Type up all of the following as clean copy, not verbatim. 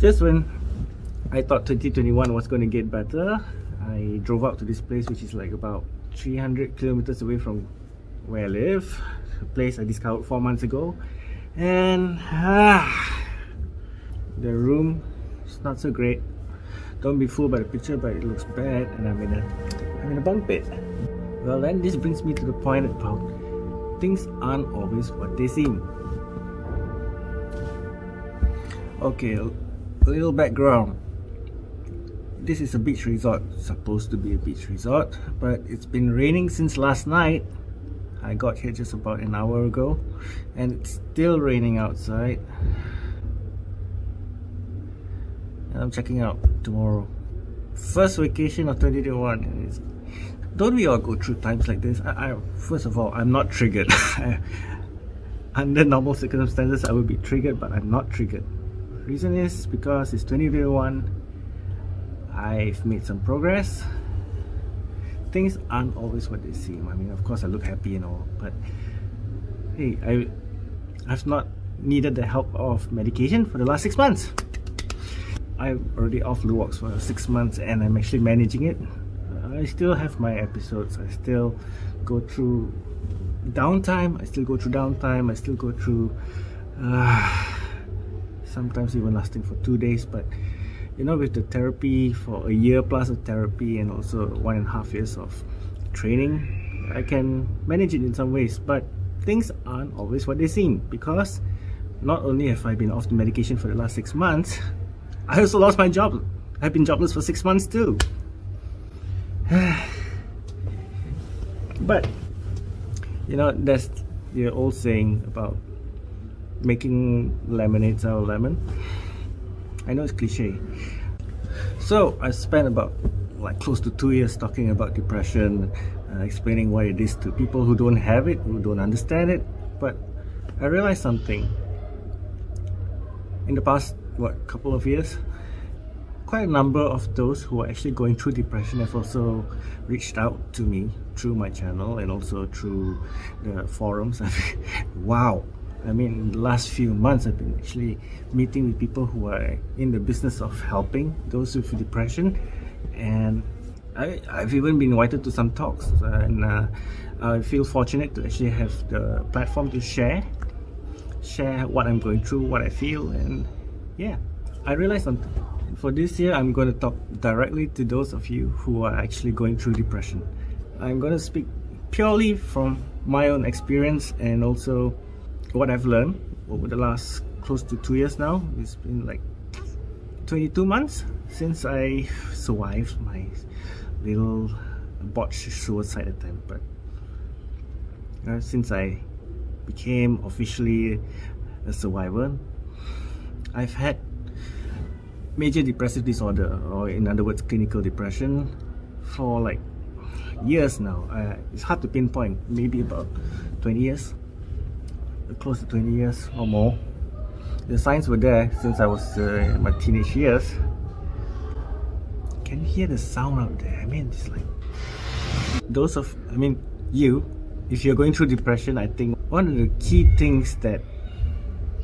Just when I thought 2021 was going to get better, I drove out to this place which is like about 300 kilometers away from where I live, a place I discovered 4 months ago. And the room is not so great. Don't be fooled by the picture, but it looks bad, and I'm in a bunk bed. Well, then this brings me to the point about things aren't always what they seem. Okay, a little background. This is a beach resort, supposed to be a beach resort, but it's been raining since last night. I got here just about an hour ago, and it's still raining outside. And I'm checking out tomorrow. First vacation of 2021. Don't we all go through times like this? First of all, I'm not triggered. Under normal circumstances, I would be triggered, but I'm not triggered. Reason is because it's 2021. I've made some progress. Things aren't always what they seem. I mean, of course I look happy and all, but hey, I've not needed the help of medication for the last 6 months. I'm already off Luwaks for 6 months and I'm actually managing it. I still have my episodes. I still go through downtime. I still go through sometimes even lasting for 2 days, but you know, with the therapy, for a year plus of therapy and also 1.5 years of training, I can manage it in some ways. But things aren't always what they seem, because not only have I been off the medication for the last 6 months, I also lost my job. I've been jobless for 6 months too. But you know, that's the old saying about making lemonades out of lemon. I know it's cliche. So I spent about close to 2 years talking about depression, explaining what it is to people who don't have it, who don't understand it. But I realized something. In the past couple of years, quite a number of those who are actually going through depression have also reached out to me through my channel and also through the forums. Wow! I mean, in the last few months, I've been actually meeting with people who are in the business of helping those with depression, and I've even been invited to some talks, and I feel fortunate to actually have the platform to share what I'm going through, what I feel, and yeah, I realized something. For this year, I'm going to talk directly to those of you who are actually going through depression. I'm going to speak purely from my own experience and also what I've learned over the last close to 2 years now. It's been like 22 months since I survived my little botched suicide attempt. But since I became officially a survivor, I've had major depressive disorder, or in other words, clinical depression, for like years now. It's hard to pinpoint, maybe about 20 years. Close to 20 years or more. The signs were there since I was in my teenage years. Can you hear the sound out there? I mean, it's like you, if you're going through depression, I think one of the key things that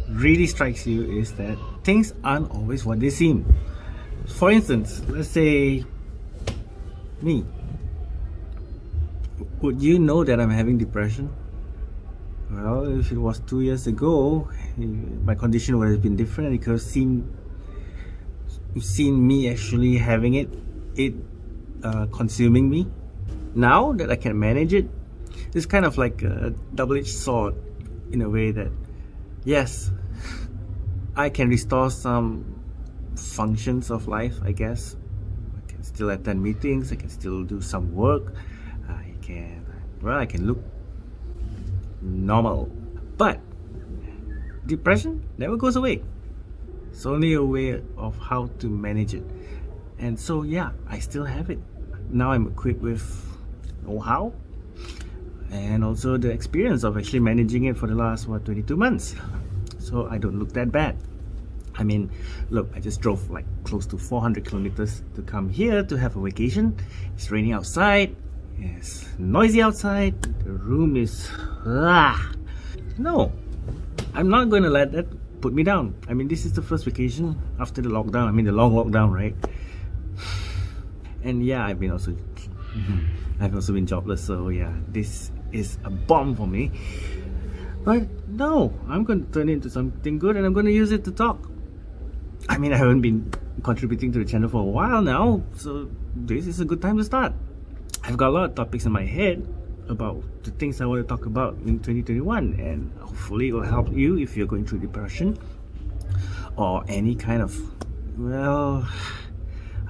really strikes you is that things aren't always what they seem. For instance, let's say me. Would you know that I'm having depression? Well, if it was 2 years ago, my condition would have been different, and you could have seen me actually having it consuming me. Now that I can manage it, it's kind of like a double-edged sword in a way that, yes, I can restore some functions of life, I guess. I can still attend meetings, I can still do some work, I can look normal. But depression never goes away. It's only a way of how to manage it. And so yeah, I still have it. Now I'm equipped with know-how and also the experience of actually managing it for the last 22 months. So I don't look that bad. I mean, look, I just drove like close to 400 kilometers to come here to have a vacation. It's raining outside, it's noisy outside, the room is no, I'm not going to let that put me down. I mean, this is the first vacation after the lockdown. I mean, the long lockdown, right? And yeah, I've also been jobless, so yeah, this is a bomb for me. But no, I'm going to turn it into something good, and I'm going to use it to talk. I mean, I haven't been contributing to the channel for a while now, so this is a good time to start. I've got a lot of topics in my head about the things I want to talk about in 2021, and hopefully it will help you if you're going through depression or any kind of, well,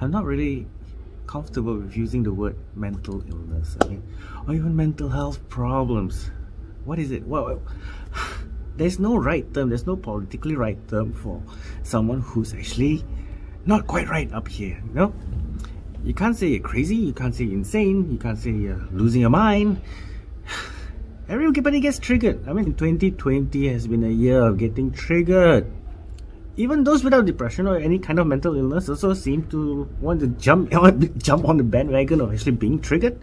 I'm not really comfortable with using the word mental illness, I mean, or even mental health problems. What is it? Well, there's no right term, there's no politically right term for someone who's actually not quite right up here, you know? You can't say you're crazy, you can't say you're insane, you can't say you're losing your mind. Everybody gets triggered. I mean, 2020 has been a year of getting triggered. Even those without depression or any kind of mental illness also seem to want to jump on the bandwagon of actually being triggered.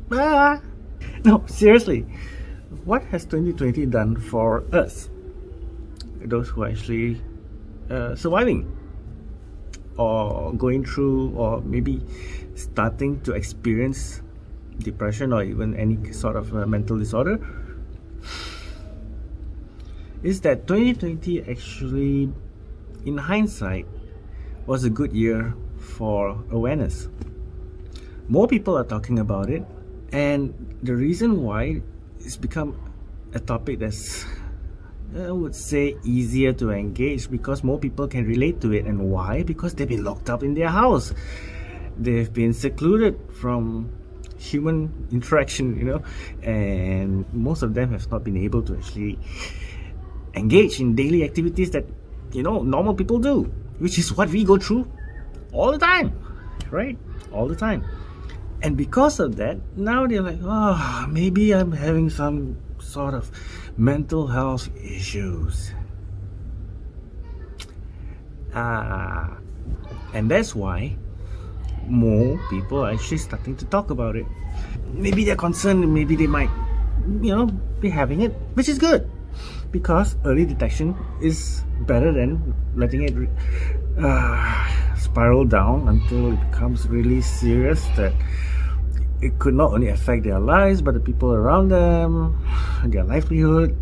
No, seriously, what has 2020 done for us? Those who are actually surviving or going through, or maybe starting to experience depression or even any sort of mental disorder, is that 2020 actually, in hindsight, was a good year for awareness. More people are talking about it, and the reason why it's become a topic that's, I would say, easier to engage, because more people can relate to it. And why? Because they've been locked up in their house. They've been secluded from human interaction, you know, and most of them have not been able to actually engage in daily activities that, you know, normal people do, which is what we go through all the time, right? All the time. And because of that, now they're like, oh, maybe I'm having some sort of mental health issues. And that's why more people are actually starting to talk about it. Maybe they're concerned, maybe they might, you know, be having it, which is good, because early detection is better than letting it spiral down until it becomes really serious, that it could not only affect their lives but the people around them, their livelihood,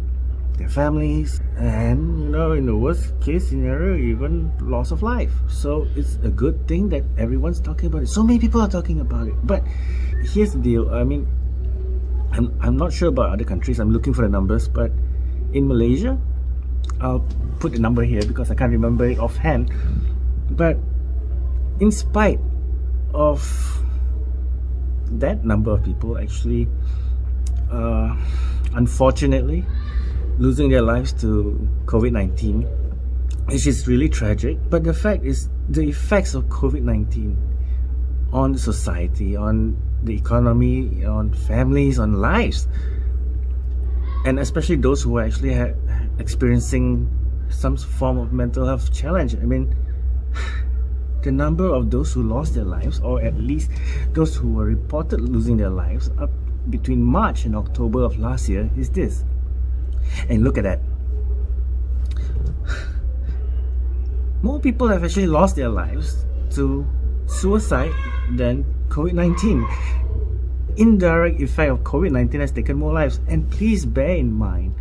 their families, and, you know, in the worst case scenario, even loss of life. So it's a good thing that everyone's talking about it. So many people are talking about it. But here's the deal. I mean, I'm not sure about other countries. I'm looking for the numbers, but in Malaysia, I'll put the number here because I can't remember it offhand, but in spite of that number of people actually unfortunately losing their lives to COVID-19, which is really tragic, but the fact is, the effects of COVID-19 on society, on the economy, on families, on lives, and especially those who are actually experiencing some form of mental health challenge. I mean, the number of those who lost their lives, or at least those who were reported losing their lives up between March and October of last year, is this. And look at that. More people have actually lost their lives to suicide than COVID-19. Indirect effect of COVID-19 has taken more lives. And please bear in mind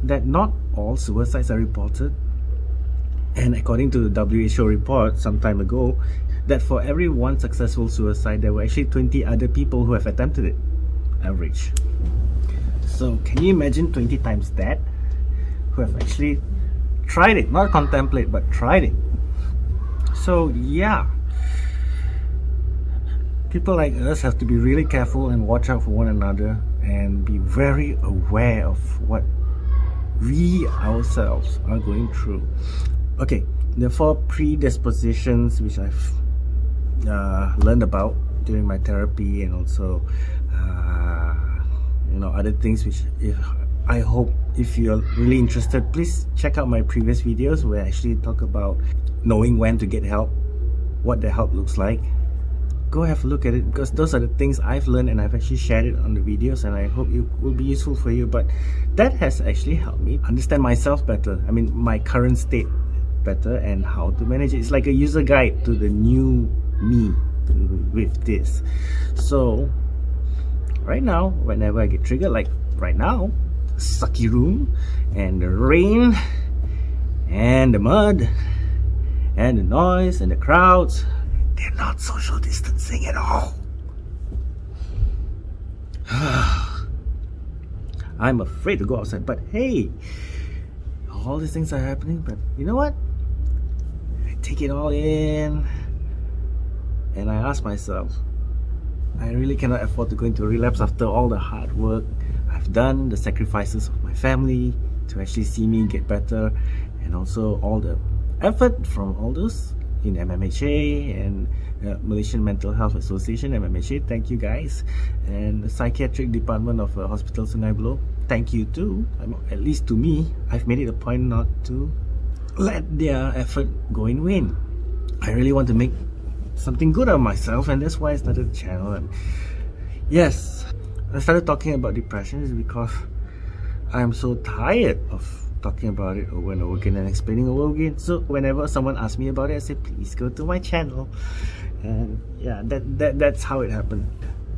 that not all suicides are reported. And according to the WHO report some time ago, that for every one successful suicide, there were actually 20 other people who have attempted it, average. So can you imagine 20 times that, who have actually tried it, not contemplate, but tried it. So yeah, people like us have to be really careful and watch out for one another and be very aware of what we ourselves are going through. Okay, the 4 predispositions which I've learned about during my therapy, and also you know, other things which I hope, if you're really interested, please check out my previous videos where I actually talk about knowing when to get help, what the help looks like. go have a look at it, because those are the things I've learned, and I've actually shared it on the videos, and I hope it will be useful for you. But that has actually helped me understand myself better. I mean, my current state better, and how to manage it. It's like a user guide to the new me with this. So right now, whenever I get triggered, like right now, the sucky room and the rain and the mud and the noise and the crowds, they're not social distancing at all. I'm afraid to go outside, but hey, all these things are happening, but you know what? I take it all in, and I ask myself, I really cannot afford to go into a relapse after all the hard work I've done, the sacrifices of my family to actually see me get better, and also all the effort from all those in MMHA and Malaysian Mental Health Association, MMHA, thank you guys, and the psychiatric department of Hospital Sungai Buloh, thank you too. At least to me, I've made it a point not to let their effort go in vain. I really want to make something good of myself, and that's why I started the channel. And yes, I started talking about depression is because I'm so tired of talking about it over and over again and explaining over again. So whenever someone asks me about it, I say, please go to my channel. And yeah, that's how it happened.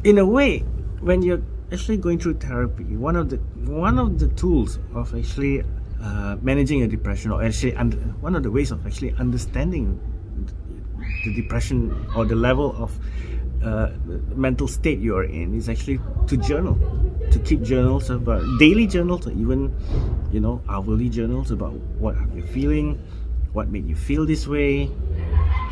In a way, when you're actually going through therapy, one of the tools of actually managing a depression, or actually one of the ways of actually understanding the depression or the level of mental state you're in, is actually to journal, to keep journals about daily journals, or even, you know, hourly journals about what are you feeling, what made you feel this way,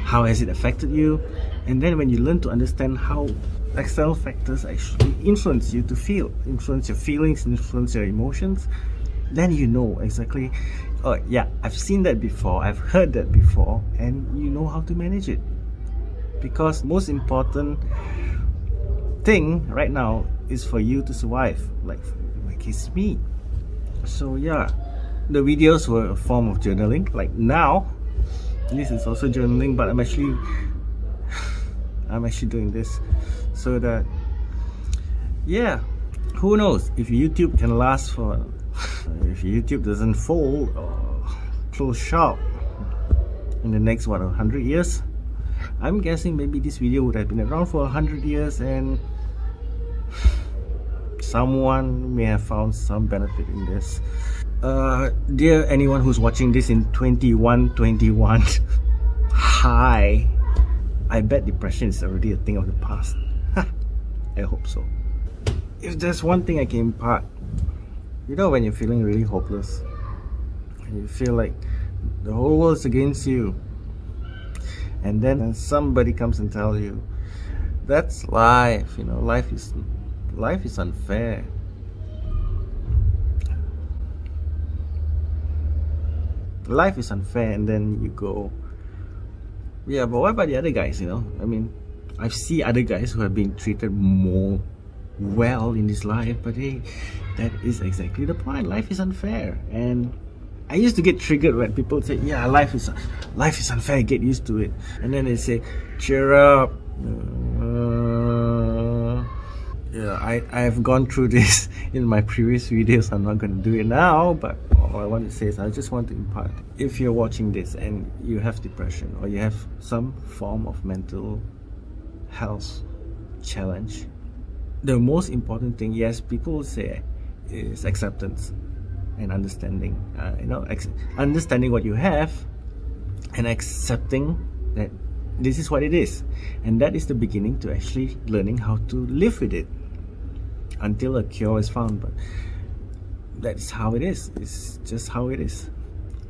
how has it affected you. And then when you learn to understand how external factors actually influence you to feel, influence your feelings, influence your emotions, then you know exactly, oh yeah, I've seen that before, I've heard that before, and you know how to manage it. Because most important thing right now is for you to survive, like in my case, me. So yeah, the videos were a form of journaling. Like now, this is also journaling, but I'm actually doing this so that, yeah, who knows if YouTube can last for if YouTube doesn't fold or close shop in the next 100 years. I'm guessing maybe this video would have been around for 100 years, and someone may have found some benefit in this. Dear anyone who's watching this in 2121, hi, I bet depression is already a thing of the past. I hope so. If there's one thing I can impart, you know, when you're feeling really hopeless and you feel like the whole world's against you, and then somebody comes and tells you that's life, you know, life is unfair. Life is unfair, and then you go, yeah, but what about the other guys, you know? I mean, I've seen other guys who have been treated more well in this life, but hey, that is exactly the point. Life is unfair. And I used to get triggered when people say, yeah, life is unfair, get used to it. And then they say, cheer up. Yeah, I've gone through this in my previous videos. I'm not going to do it now, but all I want to say is I just want to impart, if you're watching this and you have depression or you have some form of mental health challenge, the most important thing, yes, people will say, is acceptance and understanding. You know, understanding what you have and accepting that this is what it is, and that is the beginning to actually learning how to live with it until a cure is found. But that's how it is. It's just how it is.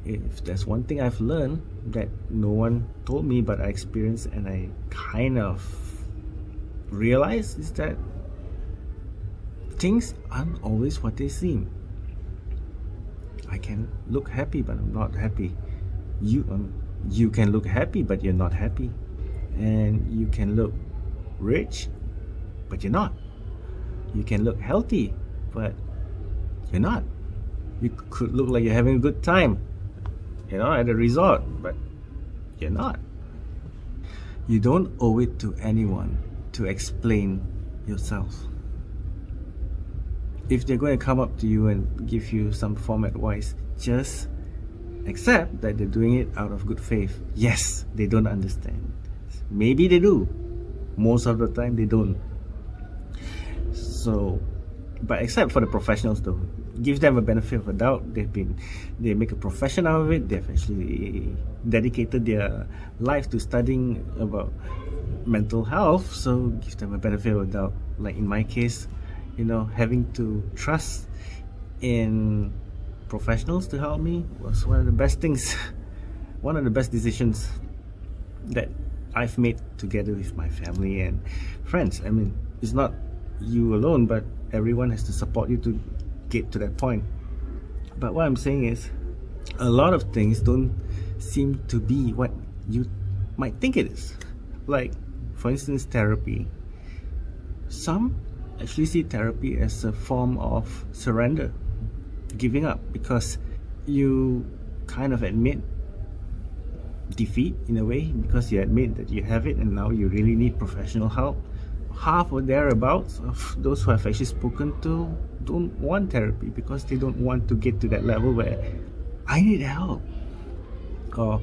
If there's one thing I've learned that no one told me but I experienced and I kind of realized, is that things aren't always what they seem. I can look happy but I'm not happy. You can look happy but you're not happy, and you can look rich but you're not. You can look healthy but you're not. You could look like you're having a good time, you know, at a resort, but you're not. You don't owe it to anyone to explain yourself. If they're going to come up to you and give you some form of advice, just accept that they're doing it out of good faith. Yes, they don't understand. Maybe they do. Most of the time they don't. So, but except for the professionals though, give them a benefit of a doubt. They make a profession out of it. They've actually dedicated their life to studying about mental health, so give them a benefit of a doubt. Like in my case, having to trust in professionals to help me was one of the best things, one of the best decisions that I've made together with my family and friends. I mean, it's not you alone, but everyone has to support you to get to that point. But what I'm saying is, a lot of things don't seem to be what you might think it is. Like, for instance, therapy. Some actually see therapy as a form of surrender, giving up, because you kind of admit defeat in a way, because you admit that you have it and now you really need professional help. Half or thereabouts of those who have actually spoken to don't want therapy because they don't want to get to that level where I need help or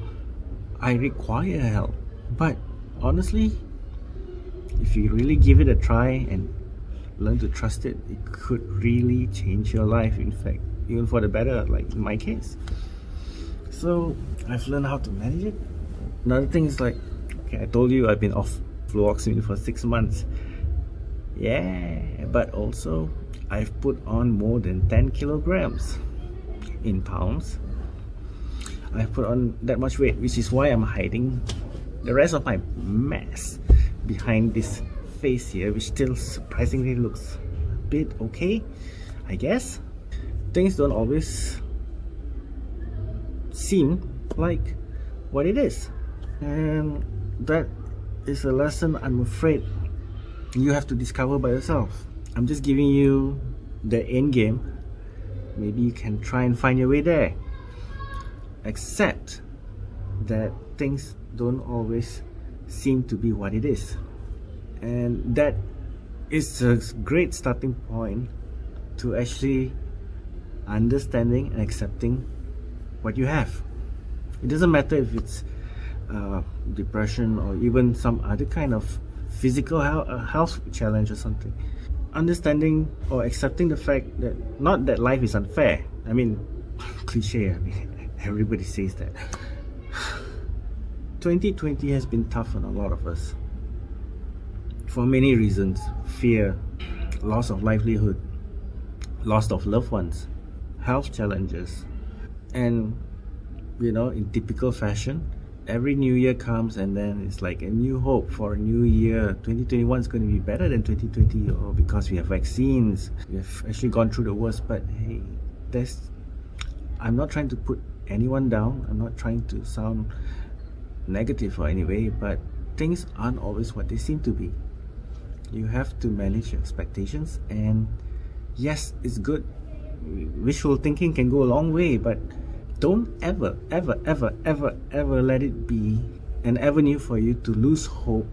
I require help. But honestly, if you really give it a try and learn to trust it, it could really change your life. In fact, even for the better, like in my case. So I've learned how to manage it. Another thing is, like, okay, I told you I've been off fluoxetine for 6 months. Yeah, but also I've put on more than 10 kilograms in pounds. I've put on that much weight, which is why I'm hiding the rest of my mess behind this face here, which still surprisingly looks a bit okay, I guess. Things don't always seem like what it is, and that is a lesson I'm afraid you have to discover by yourself. I'm just giving you the end game. Maybe you can try and find your way there. Accept that things don't always seem to be what it is, and that is a great starting point to actually understanding and accepting what you have. It doesn't matter if it's depression or even some other kind of physical health challenge or something. Understanding or accepting the fact that not that life is unfair. I mean, cliche, I mean, everybody says that. 2020 has been tough on a lot of us for many reasons. Fear, loss of livelihood, loss of loved ones, health challenges, and in typical fashion, every new year comes and then it's like a new hope for a new year. 2021 is going to be better than 2020, or because we have vaccines, we have actually gone through the worst. But hey, I'm not trying to put anyone down, I'm not trying to sound negative or anyway, but things aren't always what they seem to be. You have to manage your expectations, and yes, it's good. Wishful thinking can go a long way, but don't ever let it be an avenue for you to lose hope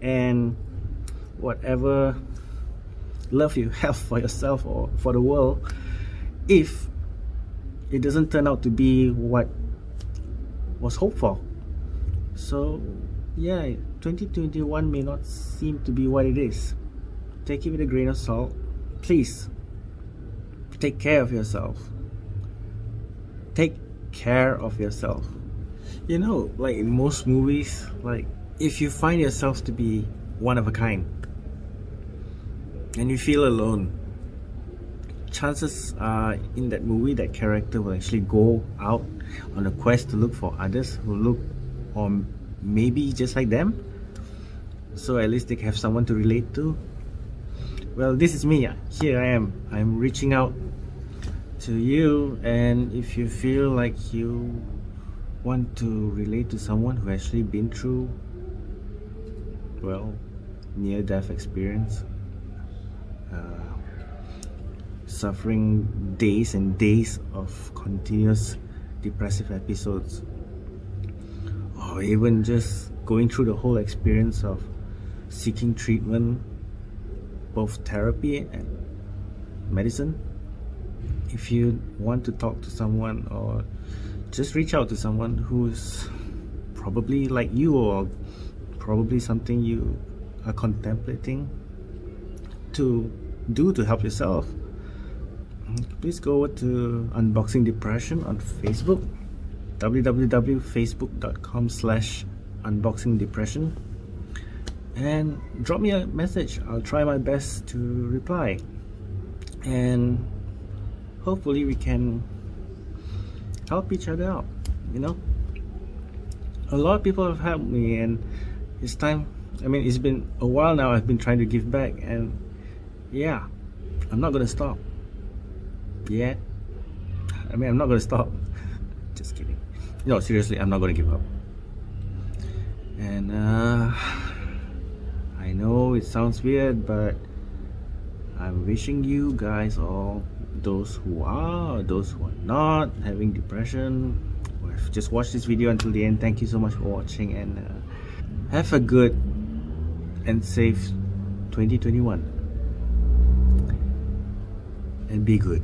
and whatever love you have for yourself or for the world, if it doesn't turn out to be what was hoped for. So yeah, 2021 may not seem to be what it is. Take it with a grain of salt. Please take care of yourself. Take care of yourself. Like in most movies, like if you find yourself to be one of a kind and you feel alone, chances are in that movie that character will actually go out on a quest to look for others who look or maybe just like them, so at least they have someone to relate to. Well, this is me. Here I am. I'm reaching out to you, and if you feel like you want to relate to someone who actually been through, well, near-death experience, suffering days and days of continuous depressive episodes, or even just going through the whole experience of seeking treatment, both therapy and medicine. If you want to talk to someone or just reach out to someone who's probably like you, or probably something you are contemplating to do to help yourself, please go over to Unboxing Depression on Facebook, www.facebook.com/unboxingdepression, and drop me a message. I'll try my best to reply, and hopefully we can help each other out. You know, a lot of people have helped me, and it's time. I mean, it's been a while now. I've been trying to give back, and yeah, I'm not gonna stop. Yeah, I mean, I'm not gonna stop. Just kidding. No, seriously, I'm not gonna give up. And I know it sounds weird, but I'm wishing you guys all, those who are, those who are not having depression, or have just watched this video until the end, thank you so much for watching, and have a good and safe 2021, and be good.